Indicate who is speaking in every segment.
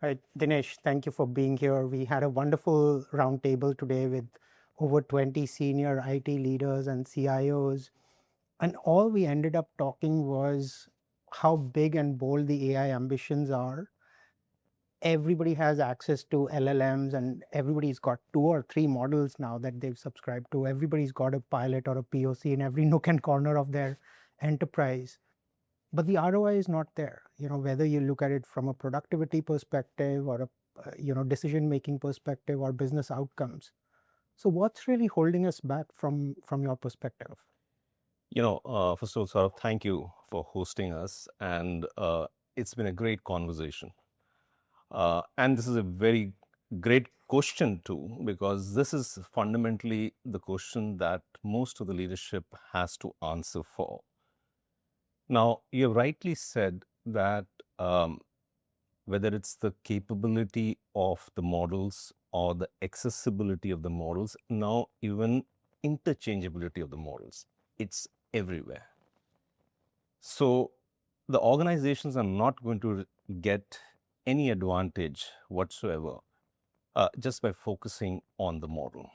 Speaker 1: Right, Dinesh, thank you for being here. We had a wonderful roundtable today with over 20 senior IT leaders and CIOs. And all we ended up talking was how big and bold the AI ambitions are. Everybody has access to LLMs, and everybody's got 2 or 3 models now that they've subscribed to. Everybody's got a pilot or a POC in every nook and corner of their enterprise. But the ROI is not there. Whether you look at it from a productivity perspective or a decision making perspective or business outcomes. So what's really holding us back from your perspective?
Speaker 2: First of all, Saurabh, thank you for hosting us, and it's been a great conversation. And this is a very great question too, because this is fundamentally the question that most of the leadership has to answer for. Now, you rightly said that whether it's the capability of the models or the accessibility of the models, now even interchangeability of the models, it's everywhere. So the organizations are not going to get any advantage whatsoever just by focusing on the model.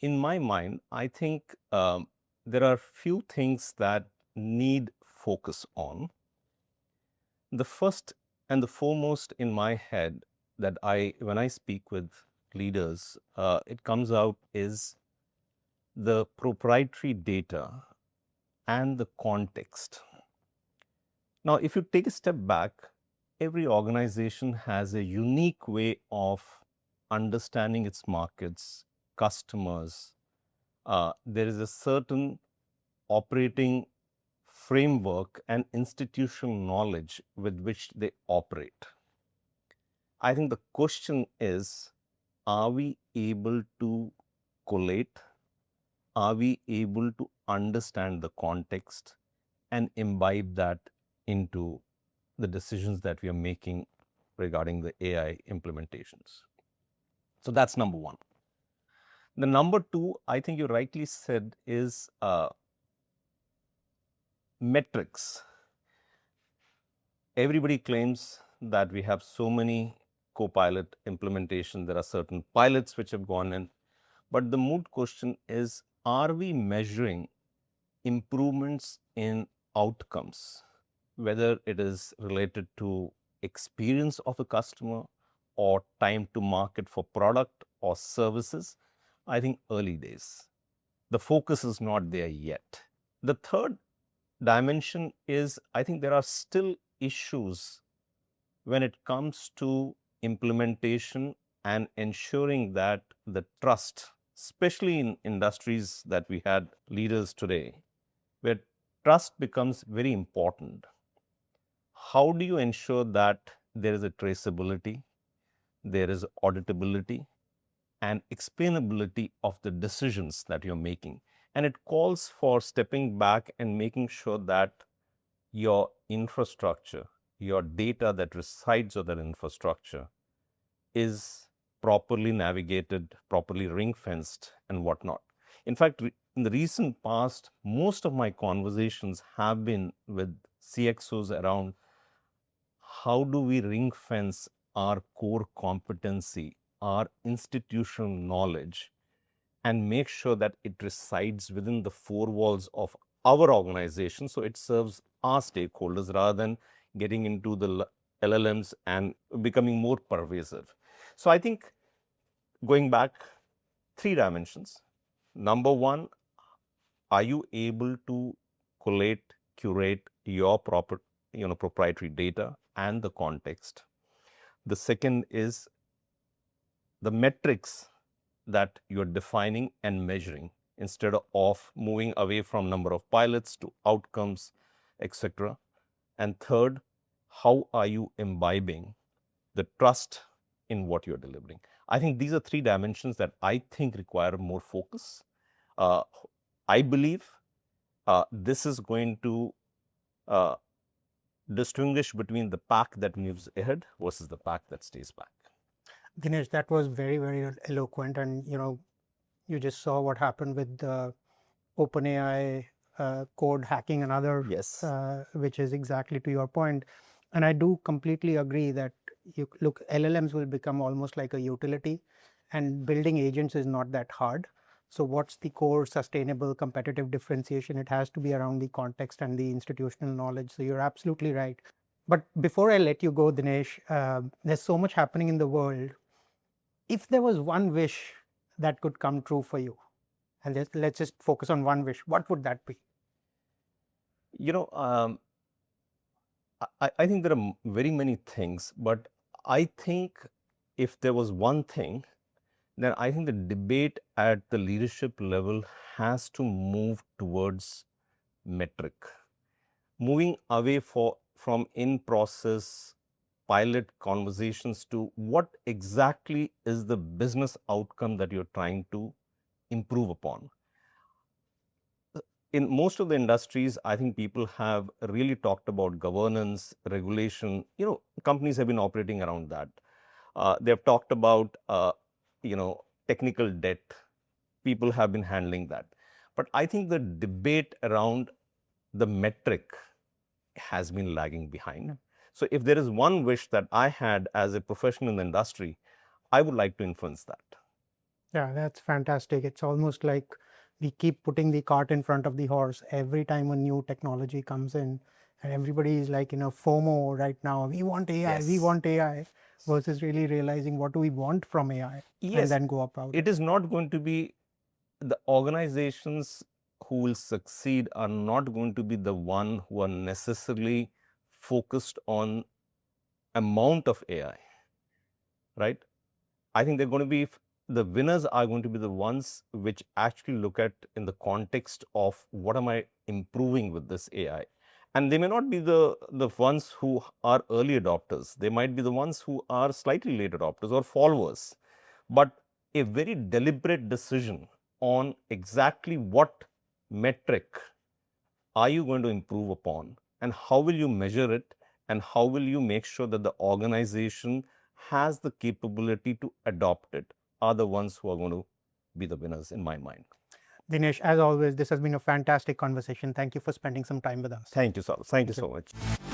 Speaker 2: In my mind, I think there are few things that need focus on. The first and the foremost in my head that when I speak with leaders, it comes out is the proprietary data and the context. Now, if you take a step back, every organization has a unique way of understanding its markets, customers. There is a certain operating framework and institutional knowledge with which they operate. I think the question is, are we able to collate? Are we able to understand the context and imbibe that into the decisions that we are making regarding the AI implementations? So that's number one. The number two, I think you rightly said, is metrics. Everybody claims that we have so many co-pilot implementation. There are certain pilots which have gone in. But the moot question is, are we measuring improvements in outcomes, whether it is related to experience of a customer or time to market for product or services? I think early days. The focus is not there yet. The third dimension is, I think there are still issues when it comes to implementation and ensuring that the trust, especially in industries that we had leaders today, where trust becomes very important. How do you ensure that there is a traceability, there is auditability, and explainability of the decisions that you're making? And it calls for stepping back and making sure that your infrastructure, your data that resides on that infrastructure is properly navigated, properly ring-fenced, and whatnot. In fact, in the recent past, most of my conversations have been with CXOs around how do we ring-fence our core competency, our institutional knowledge, and make sure that it resides within the four walls of our organization so it serves our stakeholders rather than getting into the LLMs and becoming more pervasive. So I think going back, 3 dimensions. Number one, are you able to collate, curate your proprietary data and the context? The second is the metrics that you're defining and measuring instead of moving away from number of pilots to outcomes, etc. And third, how are you imbibing the trust in what you're delivering? I think these are 3 dimensions that I think require more focus. I believe this is going to distinguish between the pack that moves ahead versus the pack that stays back.
Speaker 1: Dinesh, that was very, very eloquent. And, you just saw what happened with the OpenAI code hacking and other,
Speaker 2: Yes.
Speaker 1: which is exactly to your point. And I do completely agree that, You look, LLMs will become almost like a utility, and building agents is not that hard. So what's the core sustainable competitive differentiation? It has to be around the context and the institutional knowledge. So you're absolutely right. But before I let you go, Dinesh, there's so much happening in the world. If there was one wish that could come true for you, and let's just focus on one wish, what would that be?
Speaker 2: You know, I think there are very many things, but I think if there was one thing, then I think the debate at the leadership level has to move towards metric, moving away from in-process pilot conversations to what exactly is the business outcome that you're trying to improve upon. In most of the industries, I think people have really talked about governance, regulation. Companies have been operating around that. They've talked about, technical debt. People have been handling that. But I think the debate around the metric has been lagging behind. So if there is one wish that I had as a professional in the industry, I would like to influence that.
Speaker 1: Yeah, that's fantastic. It's almost like we keep putting the cart in front of the horse every time a new technology comes in, and everybody is like, FOMO right now. We want AI, we
Speaker 2: Yes.
Speaker 1: want AI, versus really realizing what do we want from AI, and
Speaker 2: Yes,
Speaker 1: then go about
Speaker 2: it is not going to be the organizations who will succeed are not going to be the one who are necessarily focused on amount of AI, right? I think they're going to be, the winners are going to be the ones which actually look at in the context of what am I improving with this AI. And they may not be the ones who are early adopters. They might be the ones who are slightly late adopters or followers. But a very deliberate decision on exactly what metric are you going to improve upon and how will you measure it and how will you make sure that the organization has the capability to adopt it are the ones who are going to be the winners in my mind.
Speaker 1: Dinesh, as always, this has been a fantastic conversation. Thank you for spending some time with us.
Speaker 2: Thank you, Saurabh. Thank you so much.